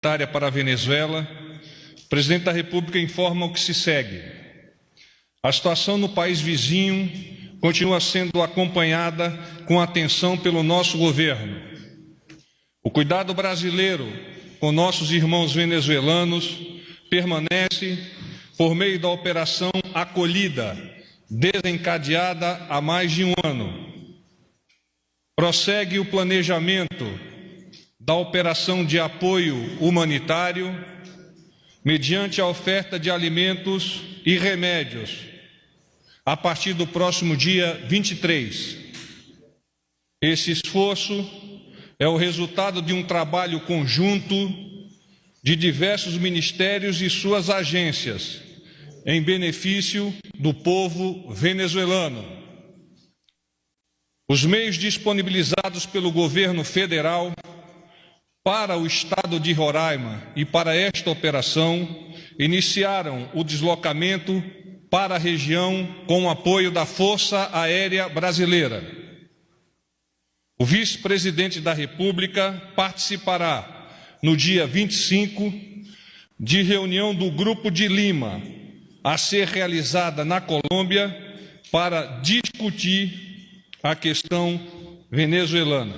humanitária para a Venezuela, o presidente da República informa o que se segue. A situação no país vizinho continua sendo acompanhada com atenção pelo nosso governo. O cuidado brasileiro com nossos irmãos venezuelanos permanece por meio da Operação Acolhida, desencadeada há mais de um ano. Prossegue o planejamento da operação de apoio humanitário, mediante a oferta de alimentos e remédios, a partir do próximo dia 23. Esse esforço é o resultado de um trabalho conjunto de diversos ministérios e suas agências, em benefício do povo venezuelano. Os meios disponibilizados pelo governo federal para o estado de Roraima e para esta operação iniciaram o deslocamento para a região com o apoio da Força Aérea Brasileira. O vice-presidente da República participará no dia 25 de reunião do Grupo de Lima, a ser realizada na Colômbia para discutir a questão venezuelana.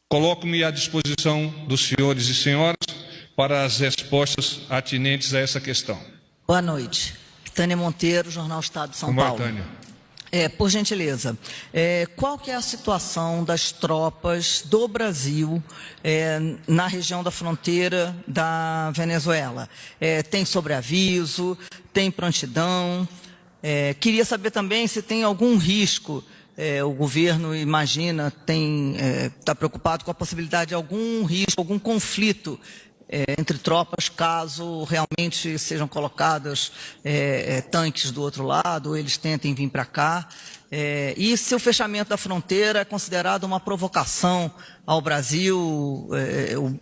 Coloco-me à disposição dos senhores e senhoras para as respostas atinentes a essa questão. Boa noite. Tânia Monteiro, Jornal Estado de São Paulo. Tânia. Por gentileza, qual que é a situação das tropas do Brasil na região da fronteira da Venezuela? Tem sobreaviso, tem prontidão? Queria saber também se tem algum risco. O governo imagina, está preocupado com a possibilidade de algum risco, algum conflito entre tropas, caso realmente sejam colocados tanques do outro lado, ou eles tentem vir para cá. E se o fechamento da fronteira é considerado uma provocação ao Brasil,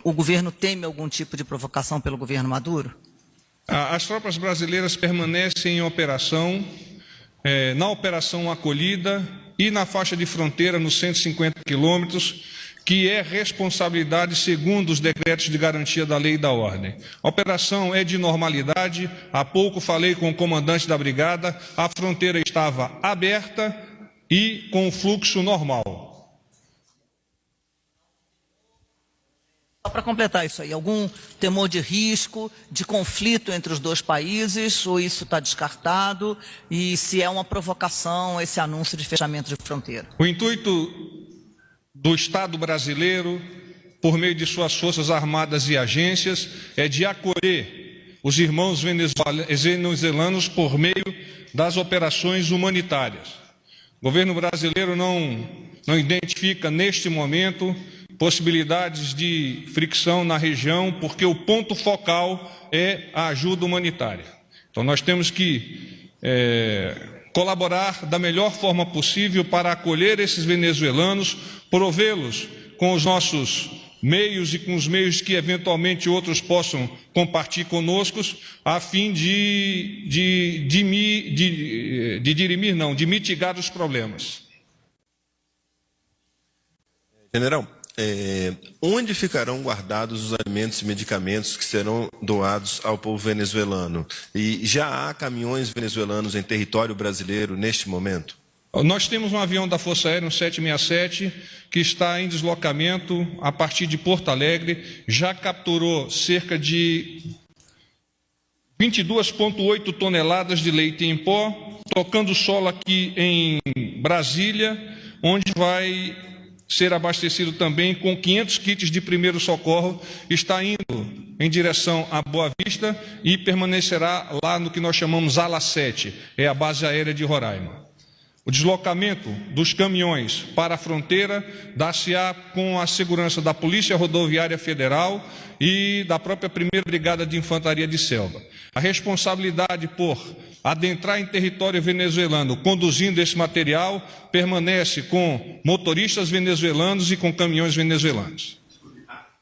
o governo teme algum tipo de provocação pelo governo Maduro? As tropas brasileiras permanecem em operação, na Operação Acolhida e na faixa de fronteira nos 150 quilômetros, que é responsabilidade segundo os decretos de garantia da lei e da ordem. A operação é de normalidade. Há pouco falei com o comandante da brigada, a fronteira estava aberta e com fluxo normal. Só para completar isso aí, algum temor de risco, de conflito entre os dois países, ou isso está descartado? E se é uma provocação esse anúncio de fechamento de fronteira? O intuito do Estado brasileiro, por meio de suas forças armadas e agências, é de acolher os irmãos venezuelanos por meio das operações humanitárias. O governo brasileiro não identifica, neste momento, possibilidades de fricção na região, porque o ponto focal é a ajuda humanitária. Então, nós temos que colaborar da melhor forma possível para acolher esses venezuelanos, provê-los com os nossos meios e com os meios que eventualmente outros possam compartilhar conosco, a fim de mitigar os problemas. General, onde ficarão guardados os alimentos e medicamentos que serão doados ao povo venezuelano? E já há caminhões venezuelanos em território brasileiro neste momento? Nós temos um avião da Força Aérea, um 767, que está em deslocamento a partir de Porto Alegre, já capturou cerca de 22,8 toneladas de leite em pó, tocando solo aqui em Brasília, onde vai ser abastecido também com 500 kits de primeiro socorro, está indo em direção à Boa Vista e permanecerá lá no que nós chamamos Ala 7, é a base aérea de Roraima. O deslocamento dos caminhões para a fronteira dá-se-á com a segurança da Polícia Rodoviária Federal e da própria 1ª Brigada de Infantaria de Selva. A responsabilidade por adentrar em território venezuelano conduzindo esse material permanece com motoristas venezuelanos e com caminhões venezuelanos.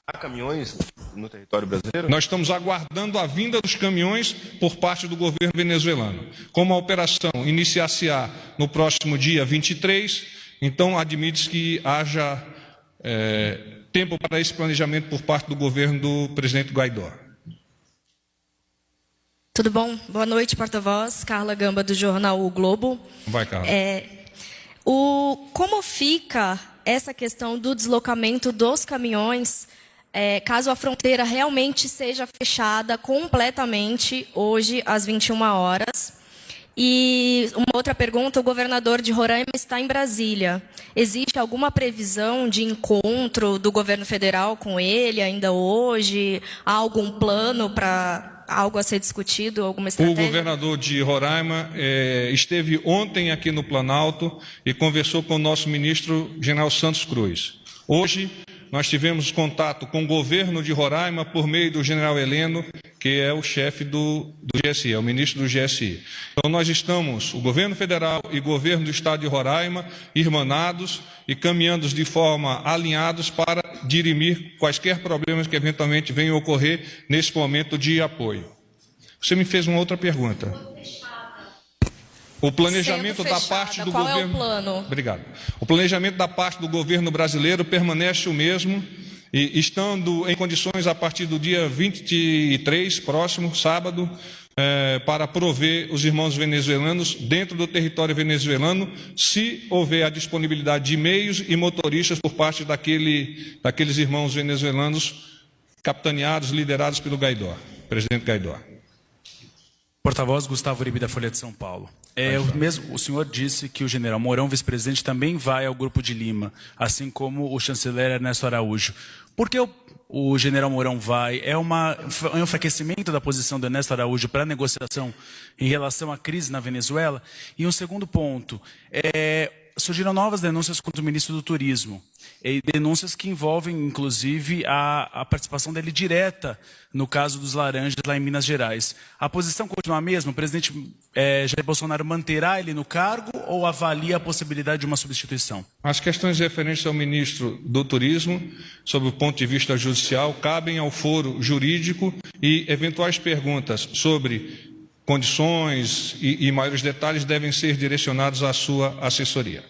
Há caminhões no território brasileiro? Nós estamos aguardando a vinda dos caminhões por parte do governo venezuelano. Como a operação iniciar-se-á no próximo dia 23, então admite-se que haja tempo para esse planejamento por parte do governo do presidente Guaidó. Tudo bom? Boa noite, porta-voz. Carla Gamba, do jornal O Globo. Vai, Carla. Como fica essa questão do deslocamento dos caminhões, caso a fronteira realmente seja fechada completamente hoje, às 21 horas? E uma outra pergunta, o governador de Roraima está em Brasília. Existe alguma previsão de encontro do governo federal com ele ainda hoje? Há algum plano para algo a ser discutido, alguma estratégia? O governador de Roraima esteve ontem aqui no Planalto e conversou com o nosso ministro General Santos Cruz. Hoje nós tivemos contato com o governo de Roraima por meio do general Heleno, que é o chefe do GSI, é o ministro do GSI. Então nós estamos, o governo federal e o governo do estado de Roraima, irmanados e caminhando de forma alinhados para dirimir quaisquer problemas que eventualmente venham a ocorrer nesse momento de apoio. Você me fez uma outra pergunta. O planejamento da parte do governo... Qual é o plano? Obrigado. O planejamento da parte do governo brasileiro permanece o mesmo, e estando em condições a partir do dia 23, próximo, sábado, para prover os irmãos venezuelanos dentro do território venezuelano, se houver a disponibilidade de meios e motoristas por parte daqueles irmãos venezuelanos capitaneados, liderados pelo Guaidó, presidente Guaidó. Porta-voz Gustavo Uribe, da Folha de São Paulo. O senhor disse que o general Mourão, vice-presidente, também vai ao Grupo de Lima, assim como o chanceler Ernesto Araújo. Por que o general Mourão vai? É um enfraquecimento da posição do Ernesto Araújo para a negociação em relação à crise na Venezuela? E um segundo ponto, surgiram novas denúncias contra o ministro do Turismo, denúncias que envolvem, inclusive, a participação dele direta no caso dos laranjas lá em Minas Gerais. A posição continua a mesma? O presidente Jair Bolsonaro manterá ele no cargo ou avalia a possibilidade de uma substituição? As questões referentes ao ministro do Turismo, sob o ponto de vista judicial, cabem ao foro jurídico e eventuais perguntas sobre condições e maiores detalhes devem ser direcionados à sua assessoria.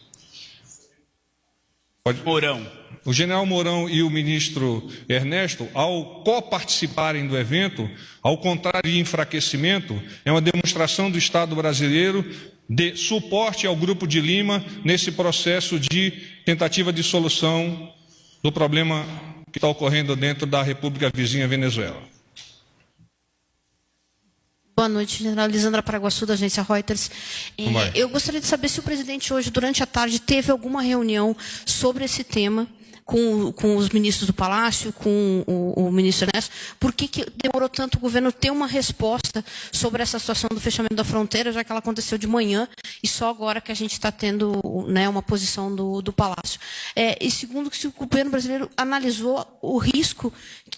Mourão. O general Mourão e o ministro Ernesto, ao coparticiparem do evento, ao contrário de enfraquecimento, é uma demonstração do Estado brasileiro de suporte ao Grupo de Lima nesse processo de tentativa de solução do problema que está ocorrendo dentro da República Vizinha Venezuela. Boa noite, general Lisandra Paraguaçu, da agência Reuters. Eu gostaria de saber se o presidente hoje, durante a tarde, teve alguma reunião sobre esse tema com os ministros do Palácio, com o ministro Ernesto. Por que demorou tanto o governo ter uma resposta sobre essa situação do fechamento da fronteira, já que ela aconteceu de manhã e só agora que a gente está tendo, né, uma posição do Palácio? E segundo, se o governo brasileiro analisou o risco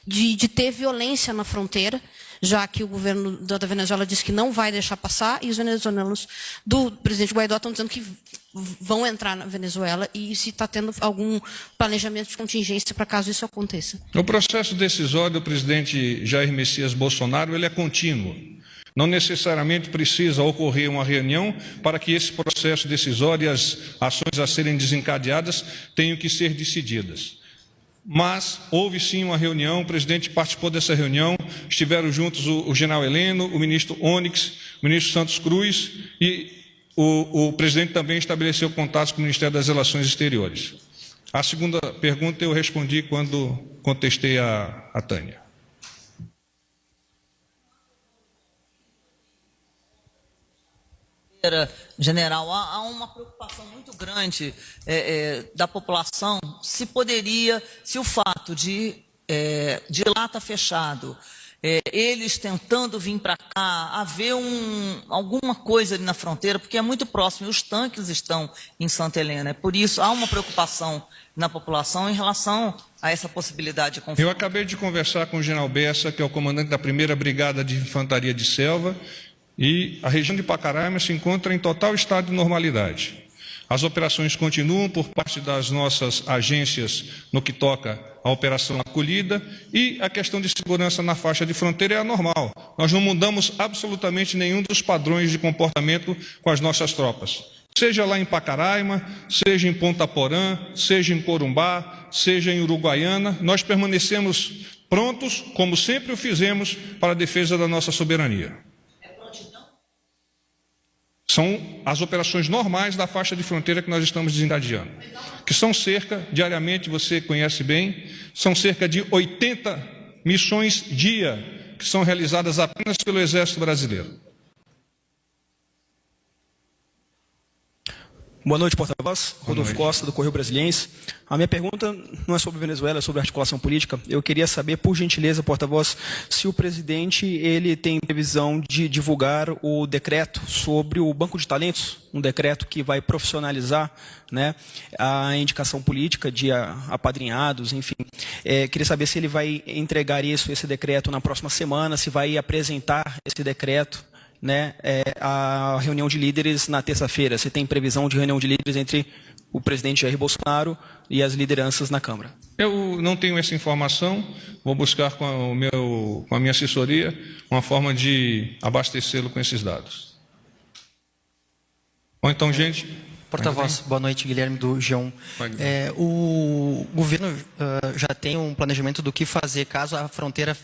de ter violência na fronteira, já que o governo da Venezuela disse que não vai deixar passar, e os venezuelanos do presidente Guaidó estão dizendo que vão entrar na Venezuela, e se está tendo algum planejamento de contingência para caso isso aconteça. O processo decisório do presidente Jair Messias Bolsonaro ele é contínuo. Não necessariamente precisa ocorrer uma reunião para que esse processo decisório e as ações a serem desencadeadas tenham que ser decididas. Mas houve sim uma reunião, o presidente participou dessa reunião, estiveram juntos o general Heleno, o ministro Onyx, o ministro Santos Cruz e o presidente também estabeleceu contatos com o Ministério das Relações Exteriores. A segunda pergunta eu respondi quando contestei a Tânia. General, há uma preocupação muito grande da população se o fato de lá estar fechado, eles tentando vir para cá, haver alguma coisa ali na fronteira, porque é muito próximo, e os tanques estão em Santa Helena. Por isso, há uma preocupação na população em relação a essa possibilidade de conflito. Eu acabei de conversar com o general Bessa, que é o comandante da 1ª Brigada de Infantaria de Selva, e a região de Pacaraima se encontra em total estado de normalidade. As operações continuam por parte das nossas agências no que toca à operação acolhida, e a questão de segurança na faixa de fronteira é anormal. Nós não mudamos absolutamente nenhum dos padrões de comportamento com as nossas tropas. Seja lá em Pacaraima, seja em Ponta Porã, seja em Corumbá, seja em Uruguaiana, nós permanecemos prontos, como sempre o fizemos, para a defesa da nossa soberania. São as operações normais da faixa de fronteira que nós estamos desencadeando, que são cerca, diariamente, você conhece bem, são cerca de 80 missões dia, que são realizadas apenas pelo Exército Brasileiro. Boa noite, porta-voz. Rodolfo Costa, do Correio Brasiliense. A minha pergunta não é sobre Venezuela, é sobre articulação política. Eu queria saber, por gentileza, porta-voz, se o presidente ele tem previsão de divulgar o decreto sobre o banco de talentos, um decreto que vai profissionalizar, né, a indicação política de apadrinhados, enfim. Queria saber se ele vai entregar esse decreto na próxima semana, se vai apresentar esse decreto, né, a reunião de líderes na terça-feira. Você tem previsão de reunião de líderes entre o presidente Jair Bolsonaro e as lideranças na Câmara? Eu não tenho essa informação, vou buscar com a minha assessoria uma forma de abastecê-lo com esses dados. Bom, então, gente... Porta-voz, boa noite, Guilherme do G1. O governo já tem um planejamento do que fazer caso a fronteira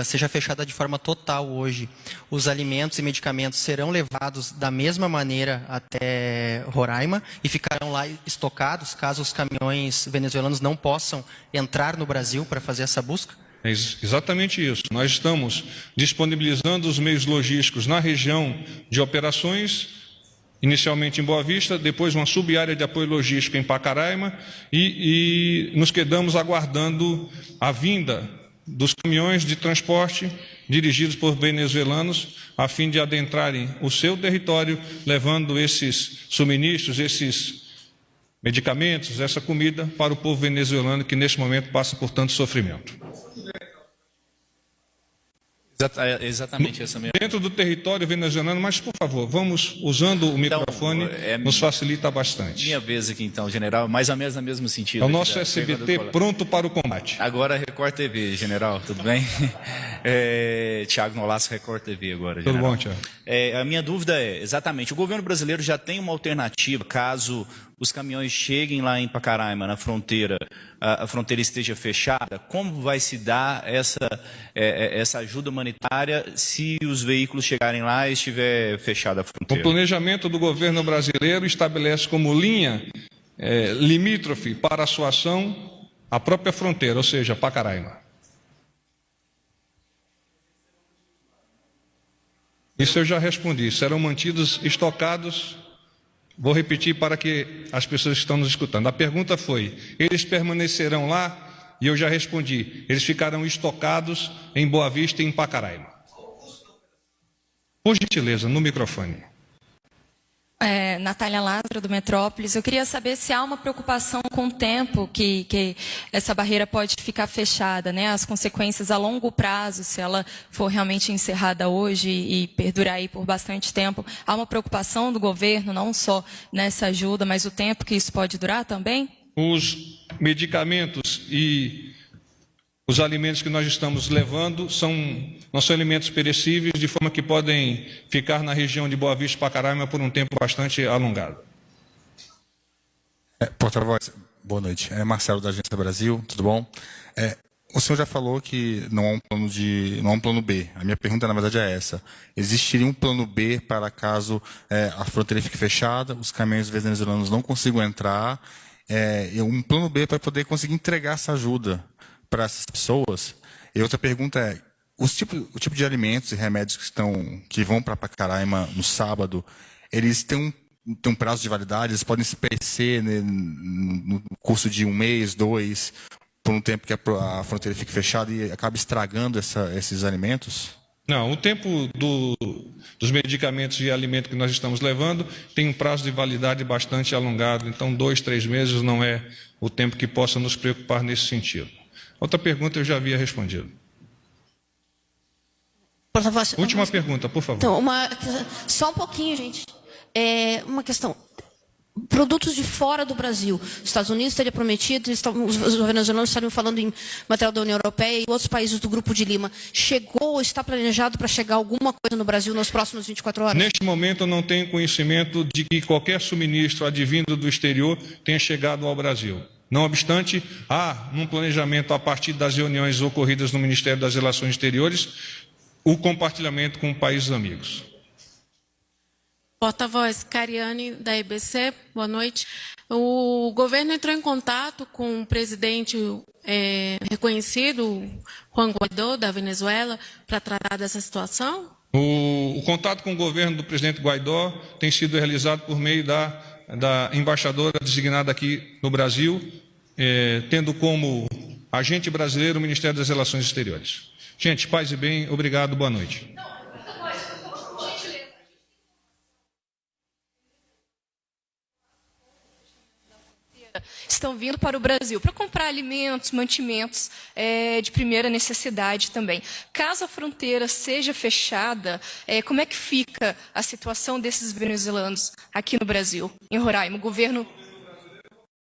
seja fechada de forma total hoje. Os alimentos e medicamentos serão levados da mesma maneira até Roraima e ficarão lá estocados caso os caminhões venezuelanos não possam entrar no Brasil para fazer essa busca? É exatamente isso. Nós estamos disponibilizando os meios logísticos na região de operações, inicialmente em Boa Vista, depois uma sub-área de apoio logístico em Pacaraima e nos quedamos aguardando a vinda dos caminhões de transporte dirigidos por venezuelanos a fim de adentrarem o seu território, levando esses suministros, esses medicamentos, essa comida para o povo venezuelano que neste momento passa por tanto sofrimento. Exatamente essa mesma. Dentro do território venezuelano, mas por favor, vamos usando o microfone, nos facilita bastante. Minha vez aqui então, general, mais ou menos no mesmo sentido. É o nosso SBT pronto para o combate. Agora Record TV, general, tudo bem? Tiago Nolasco, Record TV agora, general. Tudo bom, Tiago? A minha dúvida é, exatamente, o governo brasileiro já tem uma alternativa, caso os caminhões cheguem lá em Pacaraima, na fronteira, a fronteira esteja fechada, como vai se dar essa ajuda humanitária se os veículos chegarem lá e estiver fechada a fronteira? O planejamento do governo brasileiro estabelece como linha limítrofe para a sua ação a própria fronteira, ou seja, Pacaraima. Isso eu já respondi, serão mantidos estocados. Vou repetir para que as pessoas que estão nos escutando. A pergunta foi, eles permanecerão lá? E eu já respondi, eles ficarão estocados em Boa Vista e em Pacaraima. Por gentileza, no microfone. Natália Lázaro, do Metrópolis. Eu queria saber se há uma preocupação com o tempo que essa barreira pode ficar fechada, né? As consequências a longo prazo, se ela for realmente encerrada hoje e perdurar aí por bastante tempo. Há uma preocupação do governo, não só nessa ajuda, mas o tempo que isso pode durar também? Os medicamentos e os alimentos que nós estamos levando não são alimentos perecíveis, de forma que podem ficar na região de Boa Vista e Pacaraima por um tempo bastante alongado. Porta-voz, boa noite. Marcelo, da Agência Brasil, tudo bom? O senhor já falou que não há um plano B. A minha pergunta, na verdade, é essa. Existiria um plano B para caso a fronteira fique fechada, os caminhões venezuelanos não consigam entrar, um plano B para poder conseguir entregar essa ajuda para essas pessoas? E outra pergunta é, o tipo de alimentos e remédios que vão para Pacaraima no sábado, eles têm um prazo de validade, eles podem se perecer, né, no curso de 1 mês, 2, por um tempo que a fronteira fique fechada e acaba estragando esses alimentos? Não, o tempo dos medicamentos e alimentos que nós estamos levando tem um prazo de validade bastante alongado, então 2, 3 meses não é o tempo que possa nos preocupar nesse sentido. Outra pergunta eu já havia respondido. Última pergunta, por favor. Então, só um pouquinho, gente. Uma questão. Produtos de fora do Brasil. Os Estados Unidos teriam prometido, os venezuelanos estariam falando em material da União Europeia e outros países do Grupo de Lima. Chegou ou está planejado para chegar alguma coisa no Brasil nas próximas 24 horas? Neste momento eu não tenho conhecimento de que qualquer suministro advindo do exterior tenha chegado ao Brasil. Não obstante, há, num planejamento a partir das reuniões ocorridas no Ministério das Relações Exteriores, o compartilhamento com países amigos. Porta-voz Cariane, da EBC, boa noite. O governo entrou em contato com o presidente reconhecido, Juan Guaidó, da Venezuela, para tratar dessa situação? O contato com o governo do presidente Guaidó tem sido realizado por meio da embaixadora designada aqui no Brasil, tendo como agente brasileiro o Ministério das Relações Exteriores. Gente, paz e bem, obrigado, boa noite. Estão vindo para o Brasil para comprar alimentos, mantimentos de primeira necessidade também. Caso a fronteira seja fechada, como é que fica a situação desses venezuelanos aqui no Brasil, em Roraima? O governo